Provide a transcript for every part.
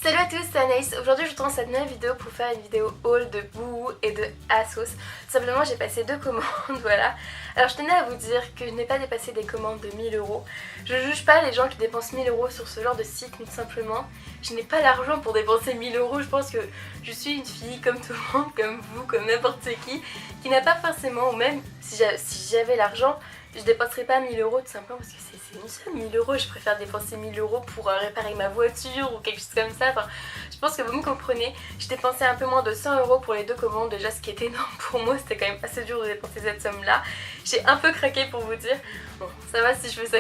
Salut à tous, c'est Anaïs. Aujourd'hui je vous tourne cette nouvelle vidéo pour faire une vidéo haul de Boohoo et de ASOS. Simplement j'ai passé 2 commandes, voilà. Alors je tenais à vous dire que je n'ai pas dépassé des commandes de 1000 €. Je juge pas les gens qui dépensent 1000 € sur ce genre de site, tout simplement. Je n'ai pas l'argent pour dépenser 1000 €. Je pense que je suis une fille comme tout le monde, comme vous, comme n'importe qui n'a pas forcément, ou même si j'avais l'argent, je dépenserais pas 1000 € tout simplement parce que c'est une somme, 1000 €. Je préfère dépenser 1000 € pour réparer ma voiture ou quelque chose comme ça. Enfin, je pense que vous me comprenez. Je dépensais un peu moins de 100 € pour les 2 commandes, déjà ce qui est énorme pour moi. C'était quand même assez dur de dépenser cette somme là. J'ai un peu craqué pour vous dire. Bon, ça va si je fais ça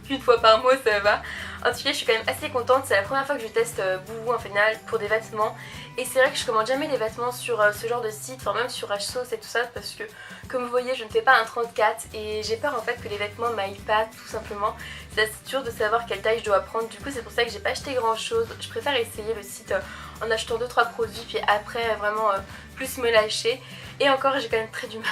qu'une fois par mois, ça va. En tout cas, je suis quand même assez contente. C'est la première fois que je teste Boohoo en final pour des vêtements. Et c'est vrai que je commande jamais des vêtements sur ce genre de site, enfin même sur ASOS et tout ça, parce que comme vous voyez, je ne fais pas un 34 et j'ai peur en fait que les vêtements m'aillent pas tout simplement. C'est assez dur de savoir quelle taille je dois prendre. Du coup, c'est pour ça que j'ai pas acheté grand chose. Je préfère essayer le site en achetant 2-3 produits, puis après vraiment plus me lâcher. Et encore, j'ai quand même très du mal.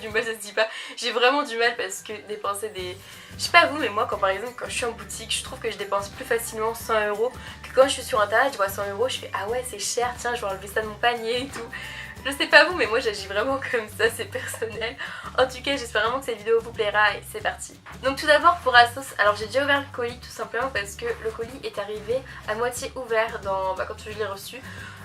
Du mal, ça se dit pas. J'ai vraiment du mal parce que dépenser des... Je sais pas vous, mais moi quand par exemple quand je suis en boutique, je trouve que je dépense plus facilement 100 € que quand je suis sur internet, je vois 100 €, je fais ah ouais c'est cher, tiens je vais enlever ça de mon panier et tout. Je sais pas vous, mais moi j'agis vraiment comme ça, c'est personnel. En tout cas, j'espère vraiment que cette vidéo vous plaira et c'est parti. Donc tout d'abord pour ASOS, alors j'ai déjà ouvert le colis tout simplement parce que le colis est arrivé à moitié ouvert quand je l'ai reçu.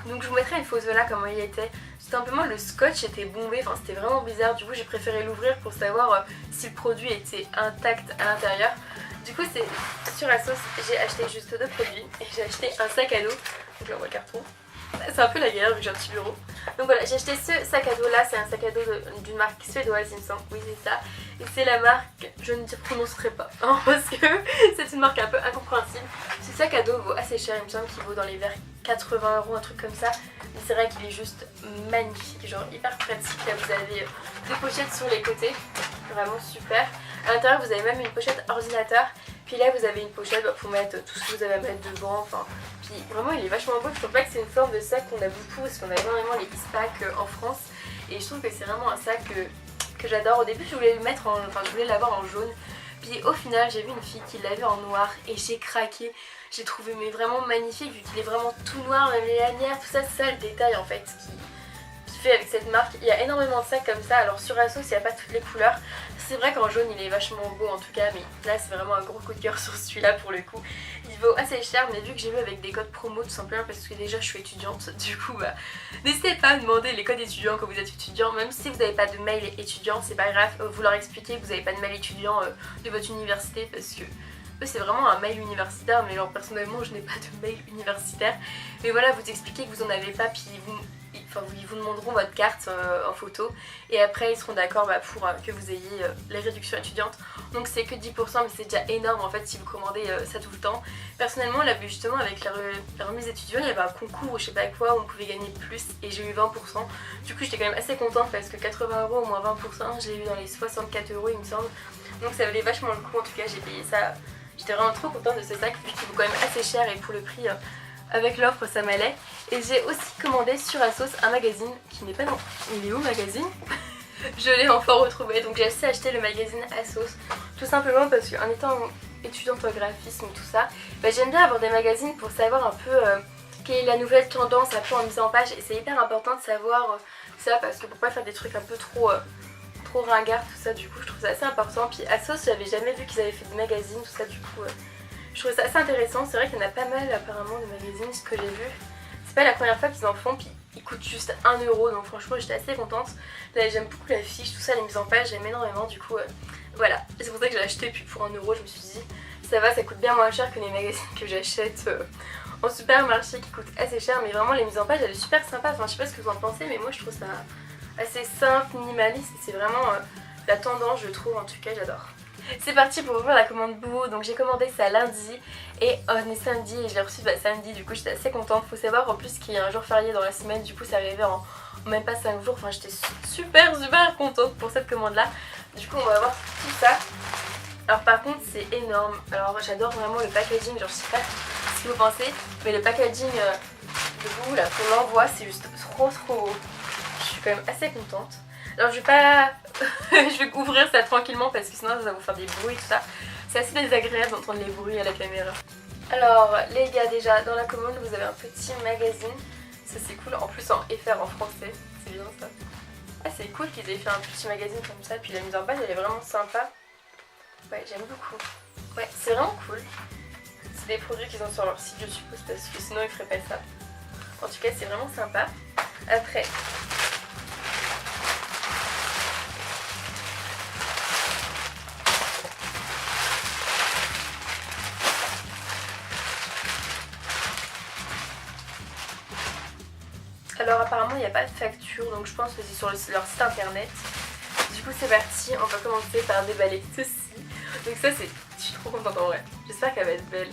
Donc je vous mettrai une photo là comment il était. Tout simplement le scotch était bombé, enfin c'était vraiment bizarre. Du coup j'ai préféré l'ouvrir pour savoir si le produit était intact à l'intérieur. Du coup c'est sur ASOS, j'ai acheté juste 2 produits et j'ai acheté un sac à dos. Donc là on voit le carton. C'est un peu la galère vu que j'ai un petit bureau. Donc voilà, j'ai acheté ce sac à dos là, c'est un sac à dos d'une marque suédoise il me semble, oui c'est ça. Et c'est la marque, je ne prononcerai pas hein, parce que c'est une marque un peu incompréhensible. Ce sac à dos vaut assez cher, il me semble qu'il vaut dans les vers 80 €, un truc comme ça. Mais c'est vrai qu'il est juste magnifique, genre hyper pratique. Là vous avez 2 pochettes sur les côtés, vraiment super. À l'intérieur vous avez même une pochette ordinateur. Puis là vous avez une pochette pour mettre tout ce que vous avez à mettre devant, enfin... Puis vraiment il est vachement beau, je trouve pas que c'est une forme de sac qu'on a beaucoup parce qu'on a énormément les Eastpak en France. Et je trouve que c'est vraiment un sac que j'adore. Au début je voulais le mettre je voulais l'avoir en jaune. Puis au final j'ai vu une fille qui l'avait en noir et j'ai craqué. J'ai trouvé mais vraiment magnifique vu qu'il est vraiment tout noir, même les lanières, tout ça, c'est ça le détail en fait qui fait avec cette marque. Il y a énormément de sacs comme ça, alors sur ASOS il n'y a pas toutes les couleurs. C'est vrai qu'en jaune il est vachement beau en tout cas, mais là c'est vraiment un gros coup de cœur sur celui-là pour le coup. Il vaut assez cher, mais vu que j'ai vu avec des codes promo tout simplement parce que déjà je suis étudiante, du coup bah n'hésitez pas à demander les codes étudiants quand vous êtes étudiant, même si vous n'avez pas de mail étudiant, c'est pas grave, vous leur expliquez que vous n'avez pas de mail étudiant de votre université parce que eux c'est vraiment un mail universitaire, mais alors personnellement je n'ai pas de mail universitaire. Mais voilà, vous expliquez que vous en avez pas, puis ils vous demanderont votre carte en photo et après ils seront d'accord pour que vous ayez les réductions étudiantes. Donc c'est que 10% mais c'est déjà énorme en fait si vous commandez ça tout le temps. Personnellement là justement avec la remise étudiante il y avait un concours ou je sais pas quoi où on pouvait gagner plus et j'ai eu 20%. Du coup j'étais quand même assez contente parce que 80 € au moins 20%, je l'ai eu dans les 64 € il me semble. Donc ça valait vachement le coup, en tout cas j'ai payé ça. J'étais vraiment trop contente de ce sac vu qu'il vaut quand même assez cher et pour le prix avec l'offre ça m'allait. Et j'ai aussi commandé sur ASOS un magazine qui n'est pas dans... Il est où le magazine? Je l'ai enfin retrouvé, donc j'ai aussi acheté le magazine ASOS. Tout simplement parce qu'en étant étudiante en graphisme et tout ça, j'aime bien avoir des magazines pour savoir un peu quelle est la nouvelle tendance un peu en mise en page. Et c'est hyper important de savoir ça parce que pour pas faire des trucs un peu trop ringard tout ça, du coup je trouve ça assez important. Puis ASOS j'avais jamais vu qu'ils avaient fait des magazines tout ça, du coup je trouve ça assez intéressant. C'est vrai qu'il y en a pas mal apparemment de magazines, ce que j'ai vu. C'est pas la première fois qu'ils en font, puis ils coûtent juste 1 €, donc franchement j'étais assez contente. Là j'aime beaucoup la fiche, tout ça, les mises en page j'aime énormément, du coup voilà. C'est pour ça que j'ai acheté, puis pour 1 € je me suis dit ça va, ça coûte bien moins cher que les magazines que j'achète en supermarché qui coûtent assez cher. Mais vraiment les mises en page elles sont super sympas, enfin je sais pas ce que vous en pensez mais moi je trouve ça assez simple, minimaliste, c'est vraiment la tendance je trouve, en tout cas j'adore. C'est parti pour ouvrir la commande Boohoo. Donc j'ai commandé ça lundi et on est samedi et je l'ai reçu samedi, du coup j'étais assez contente. Faut savoir en plus qu'il y a un jour férié dans la semaine, du coup c'est arrivé en même pas 5 jours, enfin j'étais super contente pour cette commande là. Du coup on va voir tout ça. Alors par contre c'est énorme, alors j'adore vraiment le packaging, genre je sais pas ce que vous pensez, mais le packaging de Boohoo là qu'on l'envoie c'est juste trop beau. Je suis quand même assez contente. Alors je vais pas... je vais ouvrir ça tranquillement parce que sinon ça va vous faire des bruits et tout ça. C'est assez désagréable d'entendre les bruits à la caméra. Alors les gars, déjà dans la commande vous avez un petit magazine, ça c'est cool, en plus en FR en français, c'est bien ça. Ah c'est cool qu'ils aient fait un petit magazine comme ça, puis la mise en page elle est vraiment sympa. Ouais j'aime beaucoup. Ouais c'est vraiment cool. C'est des produits qu'ils ont sur leur site je suppose parce que sinon ils feraient pas ça. En tout cas c'est vraiment sympa. Après... Alors apparemment il n'y a pas de facture donc je pense que c'est sur leur site internet. Du coup c'est parti, on va commencer par déballer ceci. Donc ça c'est... Je suis trop contente en vrai. J'espère qu'elle va être belle.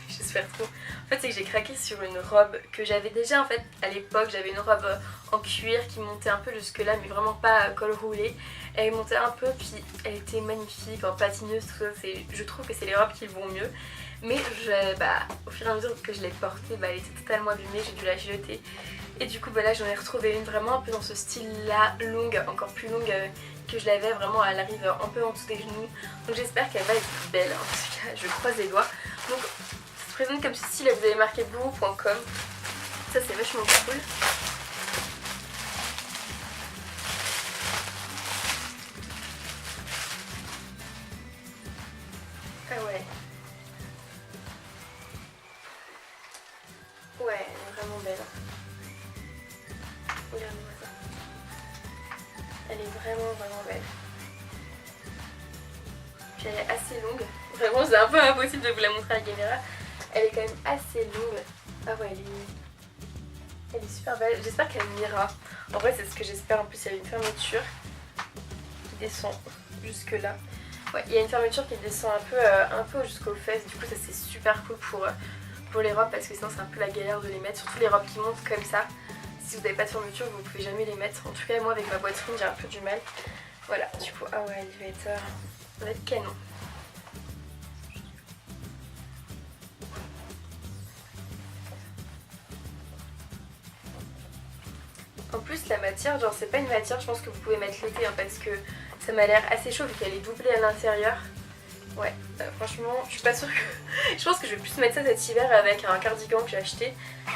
J'espère trop. En fait c'est que j'ai craqué sur une robe que j'avais déjà en fait à l'époque. J'avais une robe en cuir qui montait un peu jusque là mais vraiment pas col roulé. Elle montait un peu puis elle était magnifique en patineuse tout ça. Je trouve que c'est les robes qui vont mieux. Mais au fur et à mesure que je l'ai portée, elle était totalement abîmée, j'ai dû la jeter. Et du coup là j'en ai retrouvé une vraiment un peu dans ce style là, longue, encore plus longue que je l'avais, vraiment elle arrive un peu en dessous des genoux. Donc j'espère qu'elle va être belle, en tout cas je croise les doigts. Donc ça se présente comme ceci, là vous avez marqué boo.com, ça c'est vachement cool. Ah ouais. Ouais, elle est vraiment belle. Regarde-moi ça. Elle est vraiment belle. Puis elle est assez longue. Vraiment c'est un peu impossible de vous la montrer à la caméra. Elle est quand même assez longue. Ah ouais elle est super belle. J'espère qu'elle m'ira. En vrai c'est ce que j'espère. En plus il y a une fermeture qui descend jusque là. Ouais, il y a une fermeture qui descend un peu jusqu'aux fesses. Du coup ça c'est super cool pour les robes parce que sinon c'est un peu la galère de les mettre. Surtout les robes qui montent comme ça. Si vous n'avez pas de fermeture vous pouvez jamais les mettre. En tout cas moi avec ma poitrine j'ai un peu du mal. Voilà du coup ah ouais elle va être canon. En plus la matière, genre c'est pas une matière je pense que vous pouvez mettre l'été hein, parce que ça m'a l'air assez chaud vu qu'elle est doublée à l'intérieur. Ouais, franchement je suis pas sûre que... je pense que je vais plus mettre ça cet hiver avec un cardigan que j'ai acheté.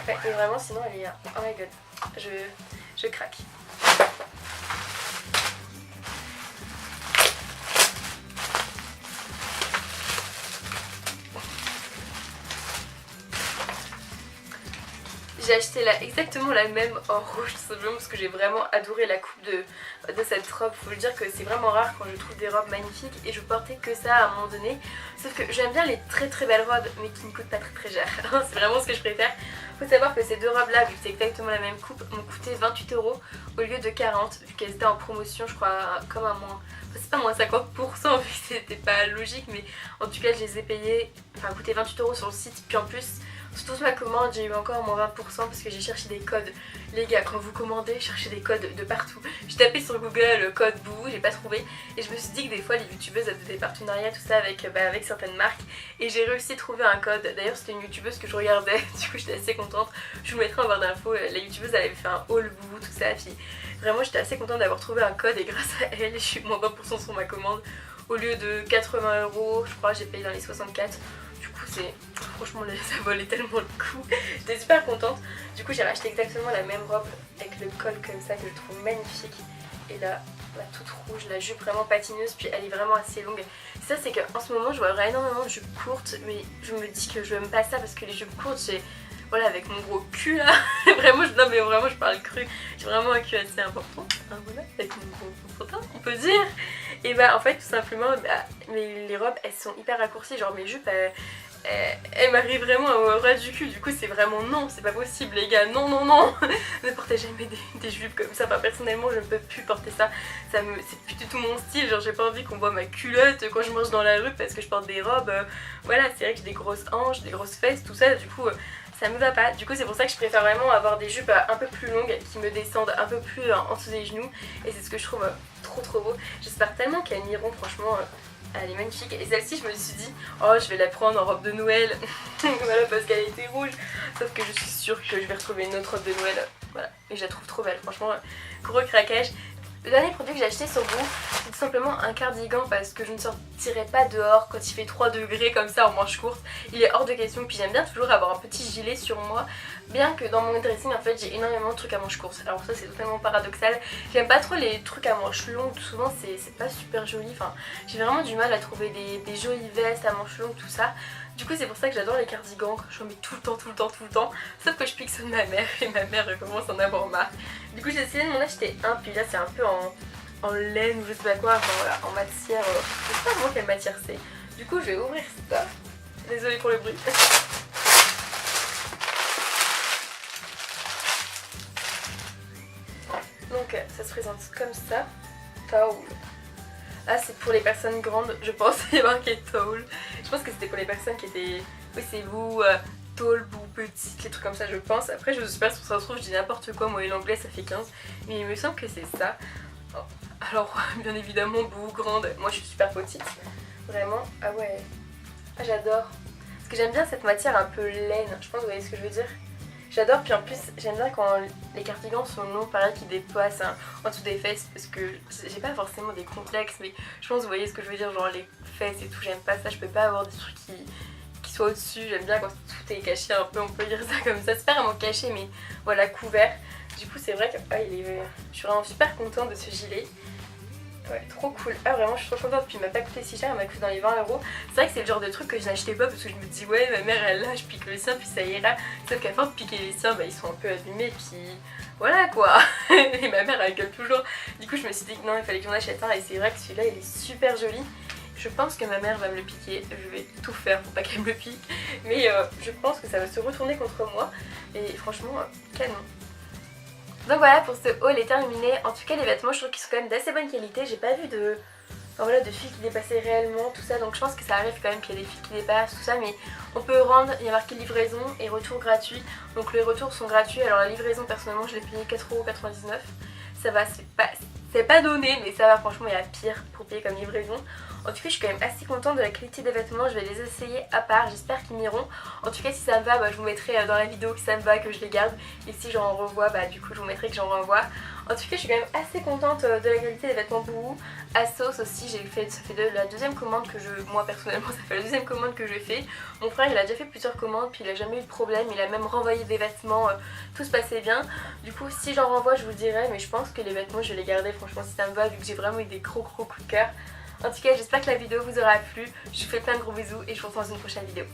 Ouais, mais vraiment sinon elle est... Oh my god, je craque. J'ai acheté là exactement la même en rouge tout simplement parce que j'ai vraiment adoré la coupe de cette robe. Faut le dire que c'est vraiment rare quand je trouve des robes magnifiques et je portais que ça à un moment donné. Sauf que j'aime bien les très belles robes mais qui ne coûtent pas très cher. C'est vraiment ce que je préfère. Faut savoir que ces deux robes là, vu que c'est exactement la même coupe, m'ont coûté 28 € au lieu de 40 vu qu'elles étaient en promotion je crois comme un moins. Enfin, c'est pas moins 50% vu que c'était pas logique mais en tout cas je les ai payées, enfin coûté 28 € sur le site puis en plus... Sur toute ma commande, j'ai eu encore moins 20% parce que j'ai cherché des codes. Les gars, quand vous commandez, cherchez des codes de partout. J'ai tapé sur Google le code BOO, j'ai pas trouvé. Et je me suis dit que des fois, les youtubeuses avaient des partenariats, tout ça, avec certaines marques. Et j'ai réussi à trouver un code. D'ailleurs, c'était une youtubeuse que je regardais, du coup, j'étais assez contente. Je vous mettrai en barre d'infos. La youtubeuse, elle avait fait un haul BOO, tout ça. Puis vraiment, j'étais assez contente d'avoir trouvé un code. Et grâce à elle, j'ai eu moins 20% sur ma commande. Au lieu de 80 €, je crois, j'ai payé dans les 64. Du coup c'est... Franchement ça valait tellement le coup. J'étais super contente. Du coup j'ai racheté exactement la même robe avec le col comme ça que je trouve magnifique. Et là, la toute rouge, la jupe vraiment patineuse puis elle est vraiment assez longue. Ça c'est qu'en ce moment je vois énormément de jupes courtes mais je me dis que je n'aime pas ça parce que les jupes courtes j'ai... Voilà avec mon gros cul là, vraiment non mais vraiment je parle cru, j'ai vraiment un cul assez important, hein, voilà, avec mon gros potin on peut dire. Et en fait tout simplement mais les robes elles sont hyper raccourcies, genre mes jupes elles m'arrivent vraiment au ras du cul, du coup c'est vraiment non, c'est pas possible les gars, non ne portez jamais des jupes comme ça, enfin personnellement je ne peux plus porter ça, c'est plus du tout mon style, genre j'ai pas envie qu'on voit ma culotte quand je marche dans la rue parce que je porte des robes, voilà c'est vrai que j'ai des grosses hanches, des grosses fesses, tout ça, du coup ça me va pas. Du coup c'est pour ça que je préfère vraiment avoir des jupes un peu plus longues qui me descendent un peu plus en dessous des genoux et c'est ce que je trouve trop beau. J'espère tellement qu'elles m'iront, franchement elle est magnifique. Et celle-ci je me suis dit oh je vais la prendre en robe de Noël voilà parce qu'elle était rouge, sauf que je suis sûre que je vais retrouver une autre robe de Noël, voilà, et je la trouve trop belle, franchement gros craquage. Le dernier produit que j'ai acheté sur Boo, c'est tout simplement un cardigan parce que je ne sortirai pas dehors quand il fait 3 degrés comme ça en manche courte. Il est hors de question, puis j'aime bien toujours avoir un petit gilet sur moi, bien que dans mon dressing en fait j'ai énormément de trucs à manche courte. Alors ça c'est totalement paradoxal, j'aime pas trop les trucs à manches longues, souvent c'est pas super joli, enfin j'ai vraiment du mal à trouver des jolies vestes à manches longues, tout ça. Du coup c'est pour ça que j'adore les cardigans, j'en mets tout le temps, sauf que je pique ceux de ma mère et ma mère commence à en avoir marre. Du coup j'ai essayé de m'en acheter un, puis là c'est un peu en laine ou je sais pas quoi, enfin voilà, en matière, je sais pas vraiment quelle matière c'est. Du coup je vais ouvrir ça, désolée pour le bruit. Donc ça se présente comme ça, towel. Ah c'est pour les personnes grandes, je pense, il y a marqué towel. Je pense que c'était pour les personnes qui étaient, oui c'est vous, tall, vous, petite, les trucs comme ça je pense. Après je sais pas si ça se trouve je dis n'importe quoi, moi et l'anglais ça fait 15, mais il me semble que c'est ça. Oh. Alors bien évidemment vous, grande, moi je suis super petite, vraiment, ah ouais, ah, j'adore. Parce que j'aime bien cette matière un peu laine, je pense que vous voyez ce que je veux dire. J'adore, puis en plus j'aime bien quand les cardigans sont longs, pareil qui dépassent en dessous des fesses, parce que j'ai pas forcément des complexes, mais je pense que vous voyez ce que je veux dire, genre les fesses et tout, j'aime pas ça, je peux pas avoir des trucs qui soient au-dessus, j'aime bien quand tout est caché un peu, on peut dire ça comme ça, c'est pas vraiment caché mais voilà, couvert. Du coup c'est vrai que je suis vraiment super contente de ce gilet. Ouais, trop cool. Ah vraiment je suis trop contente, puis il m'a pas coûté si cher, il m'a coûté dans les 20 €. C'est vrai que c'est le genre de truc que je n'achetais pas parce que je me dis ouais ma mère elle l'a, je pique le sien puis ça ira. Sauf qu'à force de piquer les siens, bah ils sont un peu abîmés puis voilà quoi. Et ma mère elle gueule toujours. Du coup je me suis dit que non il fallait que j'en achète un et c'est vrai que celui-là il est super joli. Je pense que ma mère va me le piquer, je vais tout faire pour pas qu'elle me le pique. Mais je pense que ça va se retourner contre moi et franchement canon. Donc voilà, pour ce haul est terminé. En tout cas les vêtements je trouve qu'ils sont quand même d'assez bonne qualité. J'ai pas vu de filles qui dépassaient réellement tout ça, donc je pense que ça arrive quand même qu'il y a des filles qui dépassent tout ça, mais on peut rendre, il y a marqué livraison et retour gratuit. Donc les retours sont gratuits, alors la livraison personnellement je l'ai payé 4,99 €. Ça va, c'est pas donné mais ça va, franchement il y a pire pour payer comme livraison. En tout cas je suis quand même assez contente de la qualité des vêtements, je vais les essayer à part, j'espère qu'ils m'iront. En tout cas si ça me va, bah, je vous mettrai dans la vidéo que ça me va, que je les garde. Et si j'en revois, bah du coup je vous mettrai que j'en renvoie. En tout cas je suis quand même assez contente de la qualité des vêtements Boohoo. ASOS aussi, ça fait la deuxième commande que moi personnellement ça fait la deuxième commande que je fais. Mon frère il a déjà fait plusieurs commandes puis il a jamais eu de problème, il a même renvoyé des vêtements, tout se passait bien. Du coup si j'en renvoie je vous dirai, mais je pense que les vêtements je vais les garder franchement si ça me va, vu que j'ai vraiment eu des gros coups de cœur. En tout cas j'espère que la vidéo vous aura plu, je vous fais plein de gros bisous et je vous retrouve dans une prochaine vidéo.